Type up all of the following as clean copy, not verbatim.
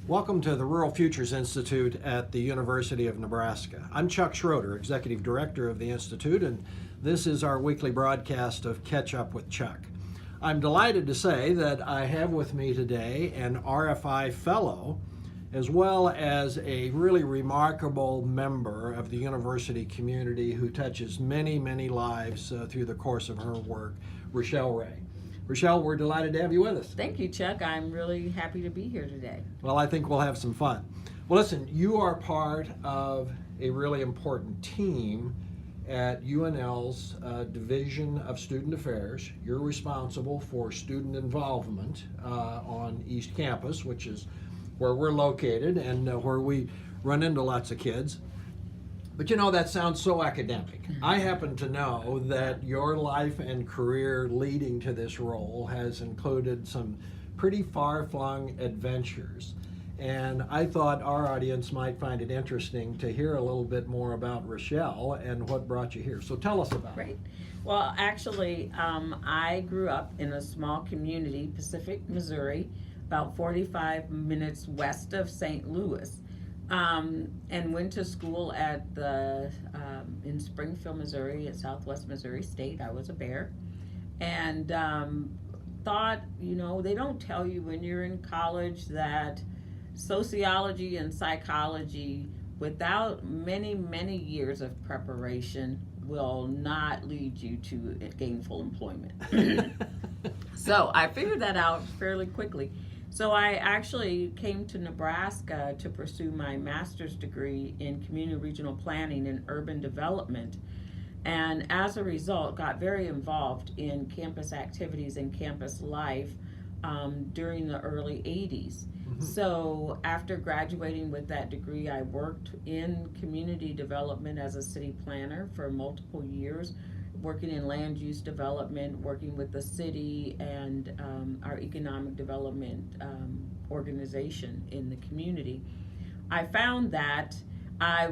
Welcome to the Rural Futures Institute at the University of Nebraska. I'm Chuck Schroeder, Executive Director of the Institute, and this is our weekly broadcast of Catch Up with Chuck. I'm delighted to say that I have with me today an RFI Fellow, as well as a really remarkable member of the university community who touches many, many lives through the course of her work, Reshell Ray. Reshell, we're delighted to have you with us. Thank you, Chuck. I'm really happy to be here today. Well, I think we'll have some fun. Well, listen, you are part of a really important team at UNL's Division of Student Affairs. You're responsible for student involvement on East Campus, which is where we're located and where we run into lots of kids. But you know, that sounds so academic. I happen to know that your life and career leading to this role has included some pretty far-flung adventures. And I thought our audience might find it interesting to hear a little bit more about Reshell and what brought you here. So tell us about it. Great. Well, actually, I grew up in a small community, Pacific, Missouri, about 45 minutes west of St. Louis. And went to school at in Springfield, Missouri, at Southwest Missouri State. I was a Bear, and thought, you know, they don't tell you when you're in college that sociology and psychology, without many, many years of preparation, will not lead you to gainful employment. So I figured that out fairly quickly. So I actually came to Nebraska to pursue my master's degree in community regional planning and urban development, and as a result got very involved in campus activities and campus life during the early 80s. So after graduating with that degree, I worked in community development as a city planner for multiple years, working in land use development, working with the city and our economic development organization in the community. I found that I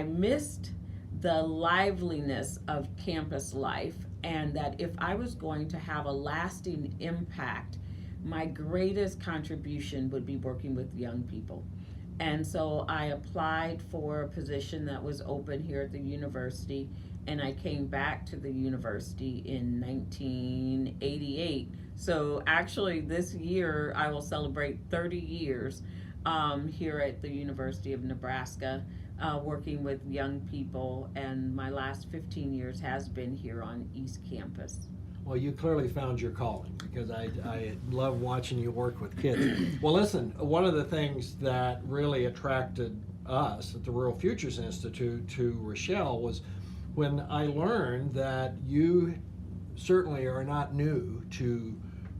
missed the liveliness of campus life, and that if I was going to have a lasting impact, my greatest contribution would be working with young people. And so I applied for a position that was open here at the university, and I came back to the university in 1988. So actually this year I will celebrate 30 years here at the University of Nebraska, working with young people, and my last 15 years has been here on East Campus. Well, you clearly found your calling, because I love watching you work with kids. Well, listen, one of the things that really attracted us at the Rural Futures Institute to Reshell was when I learned that you certainly are not new to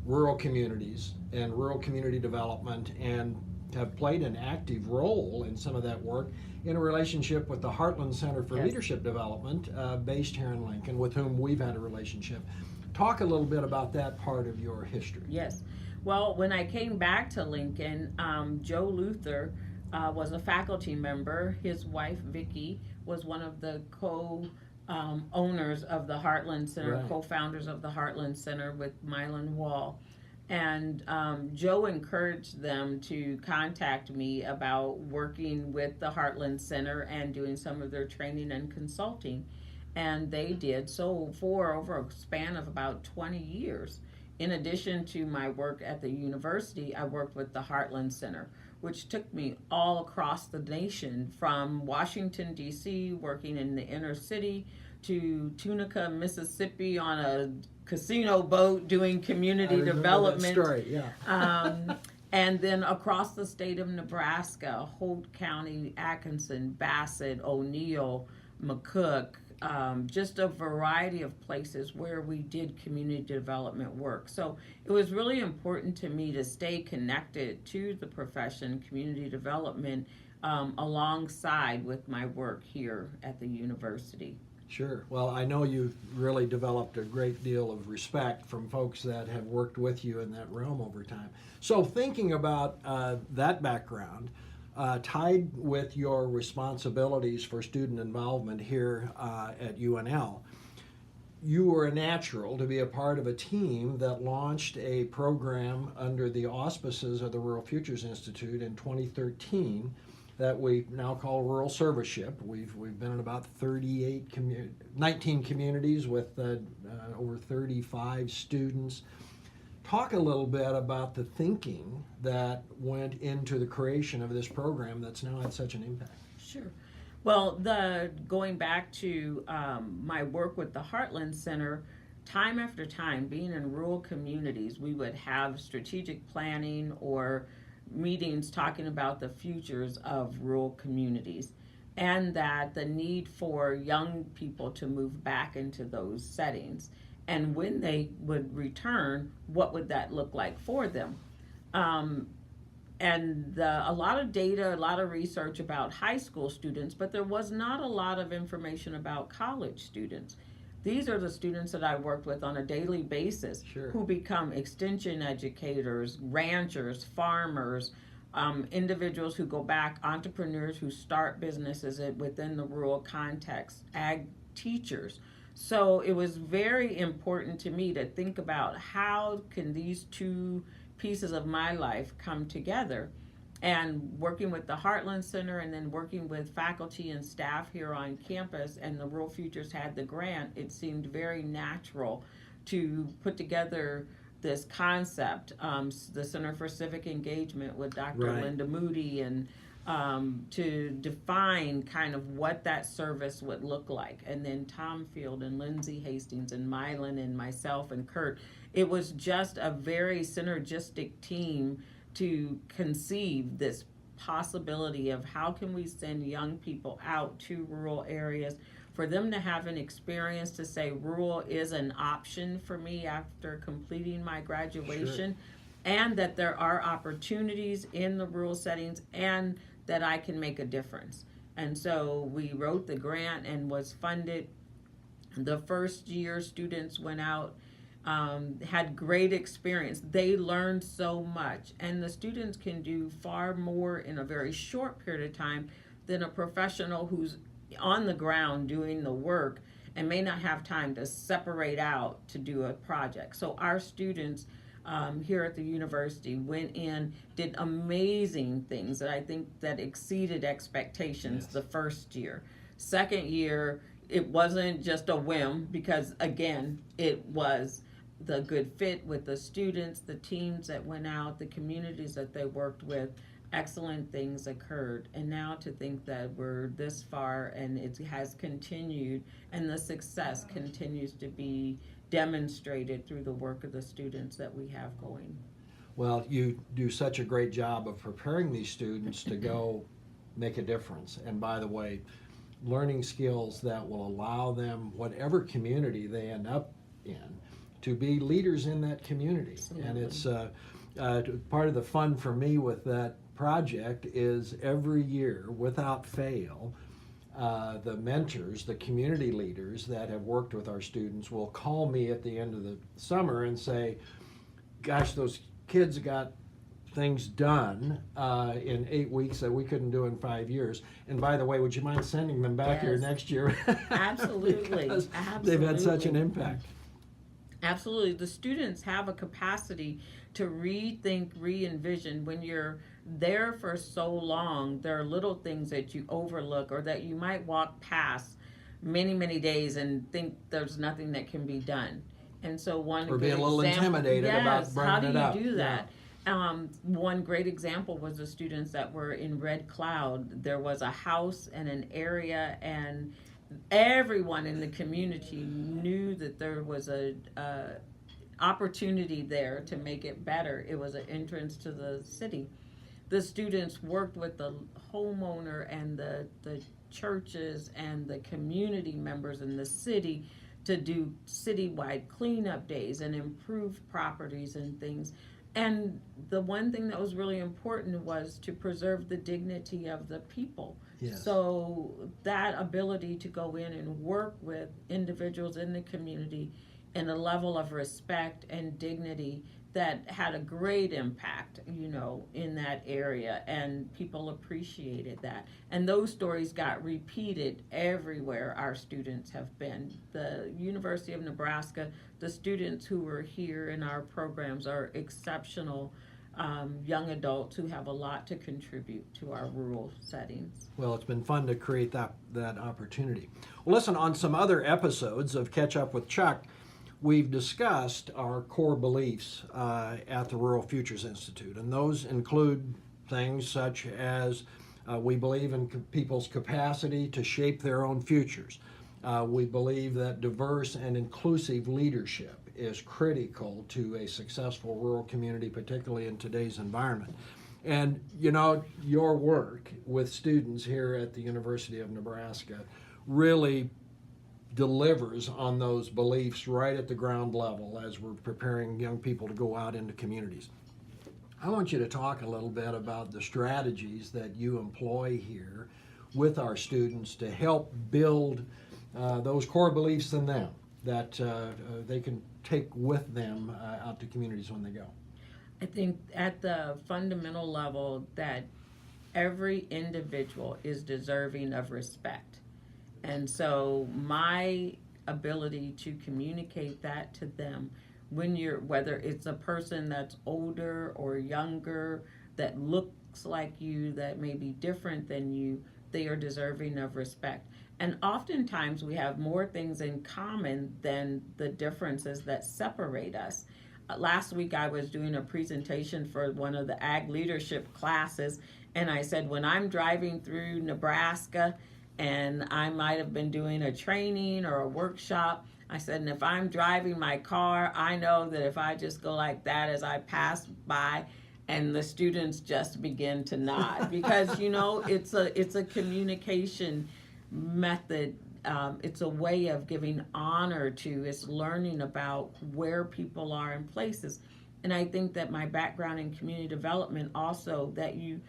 rural communities and rural community development, and have played an active role in some of that work in a relationship with the Heartland Center for Yes. Leadership Development, based here in Lincoln, with whom we've had a relationship. Talk a little bit about that part of your history. Yes. Well, when I came back to Lincoln, Joe Luther was a faculty member. His wife, Vicki, was one of the owners of the Heartland Center, Right. co-founders of the Heartland Center with Mylan Wall. And Joe encouraged them to contact me about working with the Heartland Center and doing some of their training and consulting. And they did so for over a span of about 20 years. In addition to my work at the university, I worked with the Heartland Center, which took me all across the nation, from Washington, D.C., working in the inner city, to Tunica, Mississippi, on a casino boat doing community development. That story, yeah. And then across the state of Nebraska, Holt County, Atkinson, Bassett, O'Neill, McCook, just a variety of places where we did community development work. So it was really important to me to stay connected to the profession, community development, alongside with my work here at the university. Sure. Well, I know you've really developed a great deal of respect from folks that have worked with you in that realm over time. So thinking about that background, tied with your responsibilities for student involvement here at UNL, you were a natural to be a part of a team that launched a program under the auspices of the Rural Futures Institute in 2013 that we now call Rural Serviceship. We've been in about 19 communities with over 35 students. Talk a little bit about the thinking that went into the creation of this program that's now had such an impact. Sure. Well, going back to my work with the Heartland Center, time after time, being in rural communities, we would have strategic planning or meetings talking about the futures of rural communities, and that the need for young people to move back into those settings. And when they would return, what would that look like for them? And a lot of data, a lot of research about high school students, but there was not a lot of information about college students. These are the students that I worked with on a daily basis, Sure. who become extension educators, ranchers, farmers, individuals who go back, entrepreneurs who start businesses within the rural context, ag teachers. So it was very important to me to think about how can these two pieces of my life come together. And working with the Heartland Center and then working with faculty and staff here on campus, and the Rural Futures had the grant, it seemed very natural to put together this concept, the Center for Civic Engagement with Dr. Right. Linda Moody, and to define kind of what that service would look like. And then Tom Field and Lindsay Hastings and Mylan and myself and Kurt. It was just a very synergistic team to conceive this possibility of how can we send young people out to rural areas for them to have an experience to say rural is an option for me after completing my graduation. Sure. And that there are opportunities in the rural settings and that I can make a difference. And so we wrote the grant and was funded. The first year students went out, had great experience. They learned so much, and the students can do far more in a very short period of time than a professional who's on the ground doing the work and may not have time to separate out to do a project. So our students here at the university went in, did amazing things that I think that exceeded expectations. Yes. The first year. Second year, it wasn't just a whim, because again, it was the good fit with the students, the teams that went out, the communities that they worked with. Excellent things occurred. And now to think that we're this far and it has continued, and the success continues to be demonstrated through the work of the students that we have going. Well, you do such a great job of preparing these students to go make a difference. And by the way, learning skills that will allow them, whatever community they end up in, to be leaders in that community. Absolutely. And it's part of the fun for me with that project is every year, without fail, the mentors, the community leaders that have worked with our students will call me at the end of the summer and say, gosh, those kids got things done in 8 weeks that we couldn't do in 5 years. And by the way, would you mind sending them back here next year? Absolutely. Because Absolutely. they've had such an impact. Absolutely. The students have a capacity to rethink, re-envision. When you're there for so long, there are little things that you overlook or that you might walk past many, many days and think there's nothing that can be done. And so or be a little intimidated about bringing it up. How do you do that? Yeah. One great example was the students that were in Red Cloud. There was a house and an area, and everyone in the community knew that there was a opportunity there to make it better. It was an entrance to the city. The students worked with the homeowner and the churches and the community members in the city to do citywide cleanup days and improve properties and things. And the one thing that was really important was to preserve the dignity of the people. Yes. So that ability to go in and work with individuals in the community in a level of respect and dignity that had a great impact, you know, in that area, and people appreciated that. And those stories got repeated everywhere our students have been. The University of Nebraska, the students who were here in our programs are exceptional young adults who have a lot to contribute to our rural settings. Well, it's been fun to create that opportunity. Well, listen, on some other episodes of Catch Up with Chuck, we've discussed our core beliefs at the Rural Futures Institute, and those include things such as we believe in people's capacity to shape their own futures. We believe that diverse and inclusive leadership is critical to a successful rural community, particularly in today's environment. And you know, your work with students here at the University of Nebraska really delivers on those beliefs right at the ground level as we're preparing young people to go out into communities. I want you to talk a little bit about the strategies that you employ here with our students to help build those core beliefs in them that they can take with them out to communities when they go. I think at the fundamental level that every individual is deserving of respect. And so my ability to communicate that to them when whether it's a person that's older or younger, that looks like you, that may be different than you, they are deserving of respect. And oftentimes we have more things in common than the differences that separate us. Last week I was doing a presentation for one of the ag leadership classes, and I said, when I'm driving through Nebraska and I might have been doing a training or a workshop, I said, and if I'm driving my car, I know that if I just go like that as I pass by, and the students just begin to nod because you know it's a communication method. It's a way of giving honor to, it's learning about where people are in places. And I think that my background in community development also, that you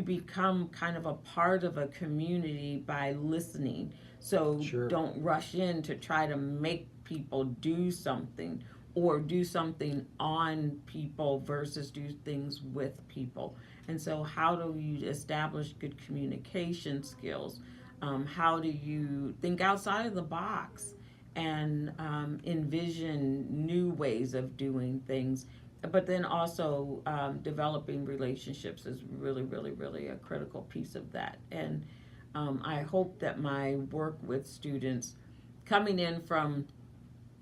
become kind of a part of a community by listening. So Sure. Don't rush in to try to make people do something or do something on people versus do things with people. And so how do you establish good communication skills? How do you think outside of the box and envision new ways of doing things? But then also developing relationships is really, really, really a critical piece of that. And I hope that my work with students coming in from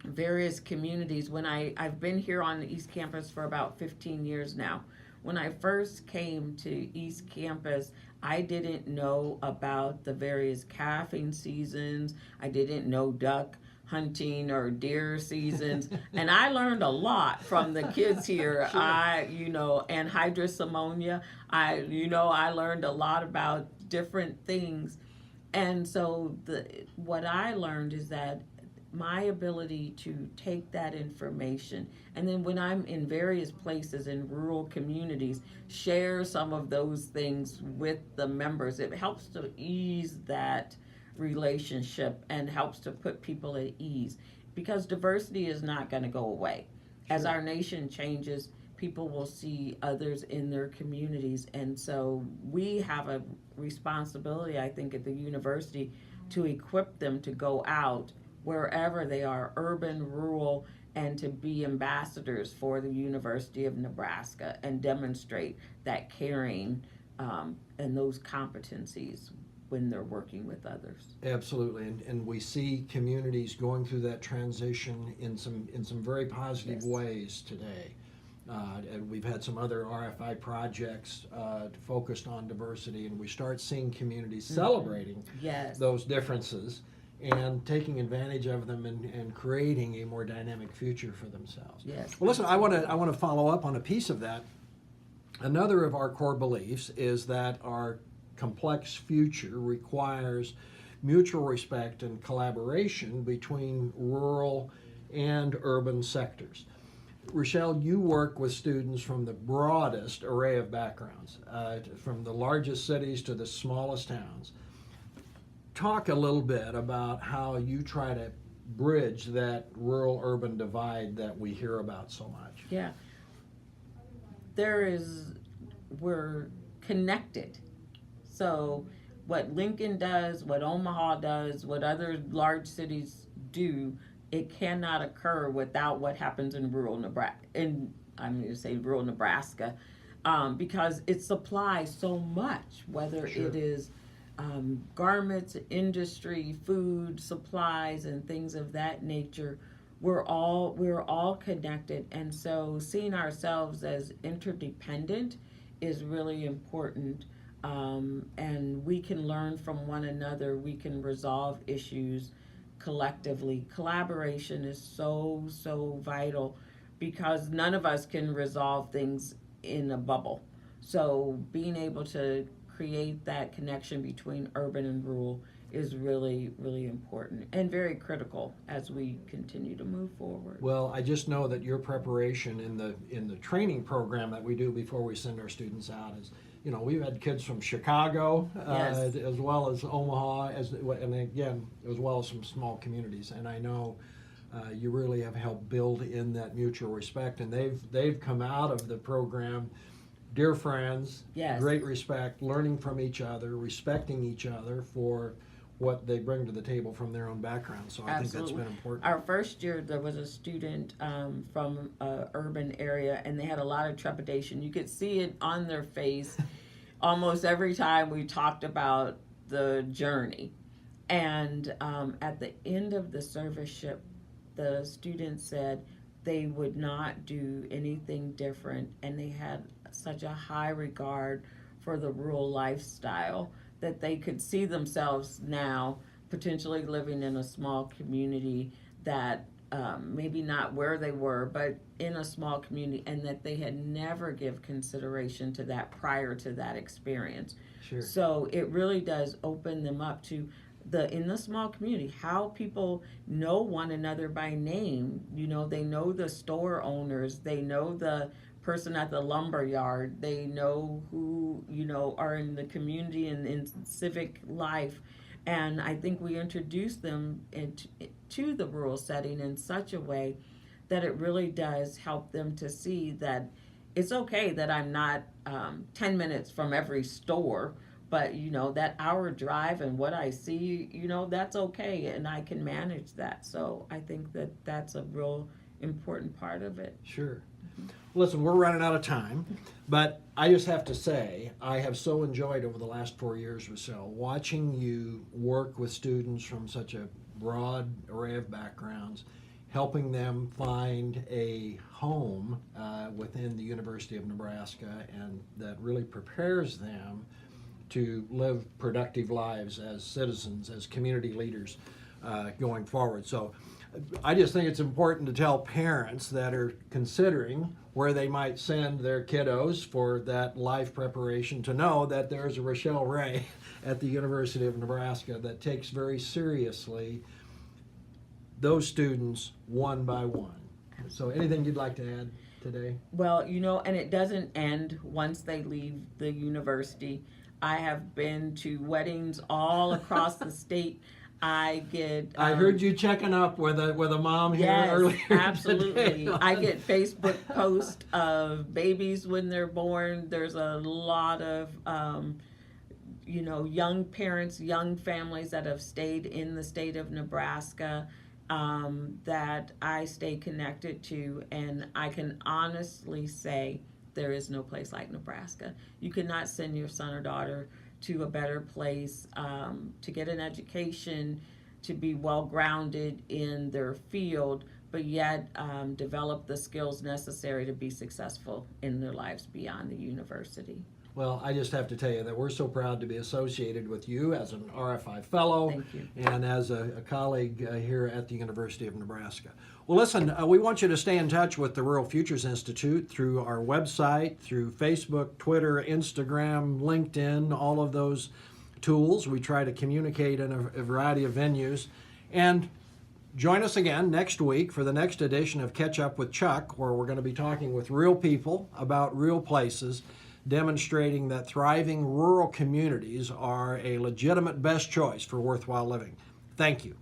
various communities, when I've been here on the East Campus for about 15 years now. When I first came to East Campus, I didn't know about the various calving seasons. I didn't know duck hunting or deer seasons. And I learned a lot from the kids here. Sure. Anhydrous ammonia. I learned a lot about different things. And so what I learned is that my ability to take that information, and then when I'm in various places in rural communities, share some of those things with the members. It helps to ease that relationship and helps to put people at ease, because diversity is not going to go away. Sure. As our nation changes, people will see others in their communities, and so we have a responsibility, I think, at the university to equip them to go out wherever they are, urban, rural, and to be ambassadors for the University of Nebraska and demonstrate that caring and those competencies when they're working with others. Absolutely, and we see communities going through that transition in some very positive Yes. ways today. And we've had some other RFI projects focused on diversity, and we start seeing communities celebrating Yes. those differences and taking advantage of them and creating a more dynamic future for themselves. Yes. Well, listen, I want to follow up on a piece of that. Another of our core beliefs is that our complex future requires mutual respect and collaboration between rural and urban sectors. Reshell, you work with students from the broadest array of backgrounds, from the largest cities to the smallest towns. Talk a little bit about how you try to bridge that rural-urban divide that we hear about so much. Yeah. we're connected. So what Lincoln does, what Omaha does, what other large cities do, it cannot occur without what happens in rural Nebraska. I'm going to say rural Nebraska, because it supplies so much, whether Sure. it is garments, industry, food, supplies, and things of that nature. We're all connected, and so seeing ourselves as interdependent is really important. And we can learn from one another. We can resolve issues collectively. Collaboration is so vital, because none of us can resolve things in a bubble. So being able to create that connection between urban and rural is really important and very critical as we continue to move forward. Well, I just know that your preparation in the training program that we do before we send our students out is, we've had kids from Chicago, Yes. as well as Omaha, and again, as well as some small communities. And I know you really have helped build in that mutual respect, and they've come out of the program dear friends, Yes. great respect, learning from each other, respecting each other for what they bring to the table from their own background. So I think that's been important. Our first year, there was a student from an urban area, and they had a lot of trepidation. You could see it on their face almost every time we talked about the journey. And at the end of the serviceship, the student said they would not do anything different, and they had such a high regard for the rural lifestyle that they could see themselves now potentially living in a small community that maybe not where they were, but in a small community, and that they had never give consideration to that prior to that experience. Sure. So it really does open them up to in the small community, how people know one another by name. They know the store owners, they know the person at the lumber yard, they know who are in the community and in civic life. And I think we introduce them to the rural setting in such a way that it really does help them to see that it's okay that I'm not 10 minutes from every store, but that hour drive and what I see, that's okay, and I can manage that. So I think that that's a real important part of it. Sure. Listen, we're running out of time, but I just have to say, I have so enjoyed over the last 4 years, Reshell, watching you work with students from such a broad array of backgrounds, helping them find a home within the University of Nebraska, and that really prepares them to live productive lives as citizens, as community leaders going forward. So I just think it's important to tell parents that are considering where they might send their kiddos for that life preparation to know that there's a Reshell Ray at the University of Nebraska that takes very seriously those students one by one. So anything you'd like to add today? Well, and it doesn't end once they leave the university. I have been to weddings all across the state. I heard you checking up with a mom here earlier. Absolutely. I get Facebook posts of babies when they're born. There's a lot of young parents, young families that have stayed in the state of Nebraska that I stay connected to, and I can honestly say there is no place like Nebraska. You cannot send your son or daughter to a better place to get an education, to be well grounded in their field, but yet develop the skills necessary to be successful in their lives beyond the university. Well, I just have to tell you that we're so proud to be associated with you as an RFI Fellow. Thank you. And as a colleague here at the University of Nebraska. Well, listen, we want you to stay in touch with the Rural Futures Institute through our website, through Facebook, Twitter, Instagram, LinkedIn, all of those tools. We try to communicate in a variety of venues. And join us again next week for the next edition of Catch Up with Chuck, where we're going to be talking with real people about real places, demonstrating that thriving rural communities are a legitimate best choice for worthwhile living. Thank you.